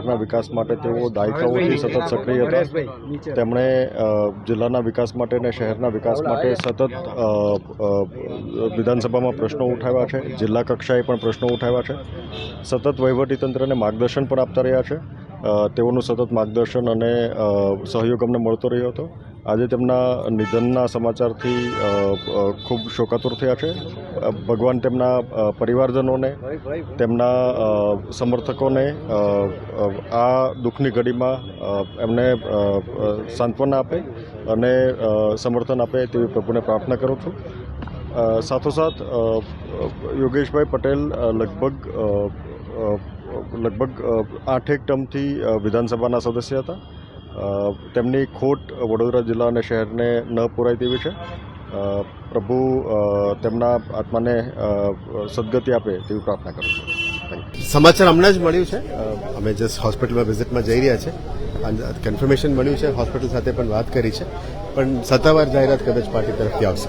શહેરના વિકાસ માટે તેઓ દાયકાઓથી સતત સક્રિય હતા. તેમણે જિલ્લાના વિકાસ માટે અને શહેરના વિકાસ માટે સતત વિધાનસભામાં પ્રશ્નો ઉઠાવ્યા છે, જિલ્લા કક્ષાએ પણ પ્રશ્નો ઉઠાવ્યા છે, સતત વહીવટીતંત્રને માર્ગદર્શન પણ આપતા રહ્યા છે. તેઓનું સતત માર્ગદર્શન અને સહયોગ અમને મળતો રહ્યો હતો. આજે તેમના નિધનના સમાચારથી ખૂબ શોકાતુર થયા છે. ભગવાન તેમના પરિવારજનોને, તેમના સમર્થકોને આ દુઃખની ઘડીમાં એમને સાંત્વના આપે અને સમર્થન આપે તેવી પ્રભુને પ્રાર્થના કરું છું. સાથોસાથ યોગેશભાઈ પટેલ લગભગ 8 ટર્મથી વિધાનસભાના સદસ્ય હતા. તેમની ખોટ વડોદરા જિલ્લા અને શહેરને ન પૂરાય તેવી છે. પ્રભુ તેમના આત્માને સદગતિ આપે તેવી પ્રાર્થના કરું છું. સમાચાર હમણાં જ મળ્યું છે. અમે જસ્ટ હોસ્પિટલમાં વિઝિટમાં જઈ રહ્યા છે. કન્ફર્મેશન મળ્યું છે. હોસ્પિટલ સાથે પણ વાત કરી છે, પણ સત્તાવાર જાહેરાત કદાચ પાર્ટી તરફથી આવશે.